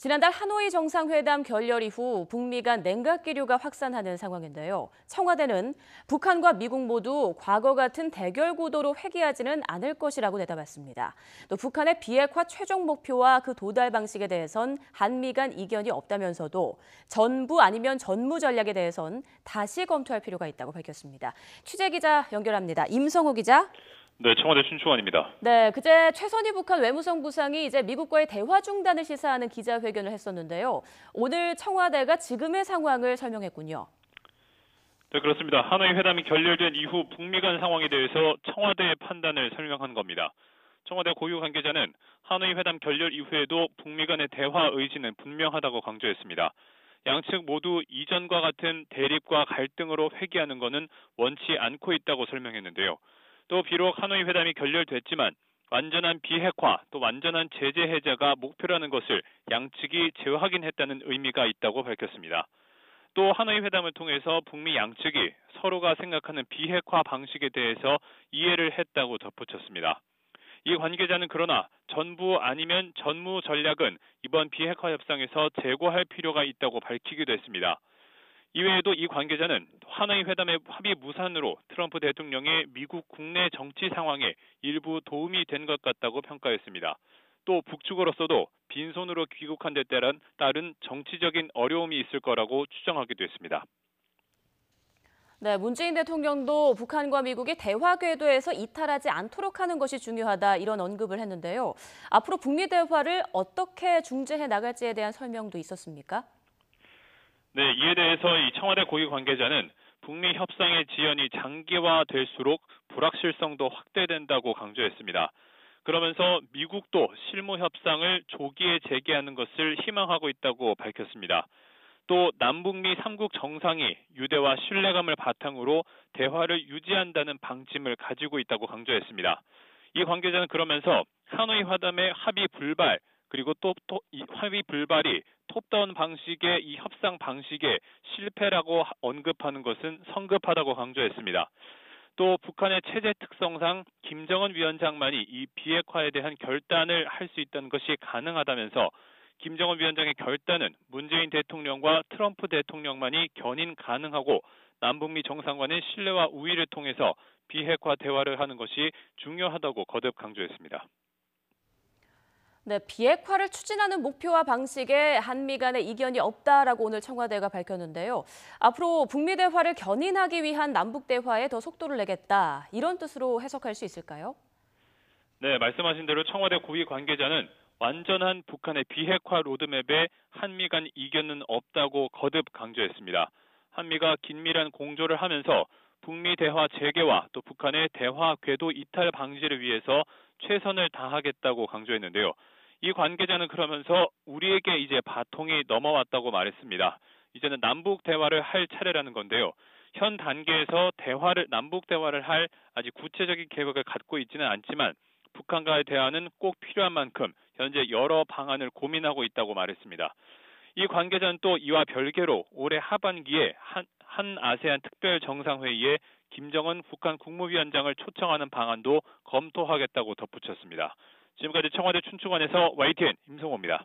지난달 하노이 정상회담 결렬 이후 북미 간 냉각 기류가 확산하는 상황인데요. 청와대는 북한과 미국 모두 과거 같은 대결 구도로 회귀하지는 않을 것이라고 내다봤습니다. 또 북한의 비핵화 최종 목표와 그 도달 방식에 대해선 한미 간 이견이 없다면서도 전부 아니면 전무 전략에 대해선 다시 검토할 필요가 있다고 밝혔습니다. 취재 기자 연결합니다. 임성우 기자. 네, 청와대 춘추관입니다. 네, 그제 최선희 북한 외무성 부상이 이제 미국과의 대화 중단을 시사하는 기자회견을 했었는데요. 오늘 청와대가 지금의 상황을 설명했군요. 네, 그렇습니다. 하노이 회담이 결렬된 이후 북미 간 상황에 대해서 청와대의 판단을 설명한 겁니다. 청와대 고위 관계자는 하노이 회담 결렬 이후에도 북미 간의 대화 의지는 분명하다고 강조했습니다. 양측 모두 이전과 같은 대립과 갈등으로 회귀하는 것은 원치 않고 있다고 설명했는데요. 또 비록 하노이 회담이 결렬됐지만 완전한 비핵화 또 완전한 제재 해제가 목표라는 것을 양측이 재확인했다는 의미가 있다고 밝혔습니다. 또 하노이 회담을 통해서 북미 양측이 서로가 생각하는 비핵화 방식에 대해서 이해를 했다고 덧붙였습니다. 이 관계자는 그러나 전부 아니면 전무 전략은 이번 비핵화 협상에서 재고할 필요가 있다고 밝히기도 했습니다. 이외에도 이 관계자는 하노이 회담의 합의 무산으로 트럼프 대통령의 미국 국내 정치 상황에 일부 도움이 된 것 같다고 평가했습니다. 또 북측으로서도 빈손으로 귀국한 데 따른 정치적인 어려움이 있을 거라고 추정하기도 했습니다. 네, 문재인 대통령도 북한과 미국이 대화 궤도에서 이탈하지 않도록 하는 것이 중요하다 이런 언급을 했는데요. 앞으로 북미 대화를 어떻게 중재해 나갈지에 대한 설명도 있었습니까? 네, 이에 대해서 이 청와대 고위 관계자는 북미 협상의 지연이 장기화될수록 불확실성도 확대된다고 강조했습니다. 그러면서 미국도 실무 협상을 조기에 재개하는 것을 희망하고 있다고 밝혔습니다. 또 남북미 3국 정상이 유대와 신뢰감을 바탕으로 대화를 유지한다는 방침을 가지고 있다고 강조했습니다. 이 관계자는 그러면서 하노이 회담의 합의 불발 그리고 또 이 합의 불발이 톱다운 방식의 이 협상 방식의 실패라고 언급하는 것은 성급하다고 강조했습니다. 또 북한의 체제 특성상 김정은 위원장만이 이 비핵화에 대한 결단을 할 수 있다는 것이 가능하다면서 김정은 위원장의 결단은 문재인 대통령과 트럼프 대통령만이 견인 가능하고 남북미 정상 간의 신뢰와 우위를 통해서 비핵화 대화를 하는 것이 중요하다고 거듭 강조했습니다. 네, 비핵화를 추진하는 목표와 방식에 한미 간의 이견이 없다라고 오늘 청와대가 밝혔는데요. 앞으로 북미 대화를 견인하기 위한 남북 대화에 더 속도를 내겠다. 이런 뜻으로 해석할 수 있을까요? 네, 말씀하신 대로 청와대 고위 관계자는 완전한 북한의 비핵화 로드맵에 한미 간 이견은 없다고 거듭 강조했습니다. 한미가 긴밀한 공조를 하면서 북미 대화 재개와 또 북한의 대화 궤도 이탈 방지를 위해서 최선을 다하겠다고 강조했는데요. 이 관계자는 그러면서 우리에게 이제 바통이 넘어왔다고 말했습니다. 이제는 남북 대화를 할 차례라는 건데요. 현 단계에서 남북 대화를 할 아직 구체적인 계획을 갖고 있지는 않지만 북한과의 대화는 꼭 필요한 만큼 현재 여러 방안을 고민하고 있다고 말했습니다. 이 관계자는 또 이와 별개로 올해 하반기에 한 아세안 특별 정상회의에 김정은 북한 국무위원장을 초청하는 방안도 검토하겠다고 덧붙였습니다. 지금까지 청와대 춘추관에서 YTN 임성호입니다.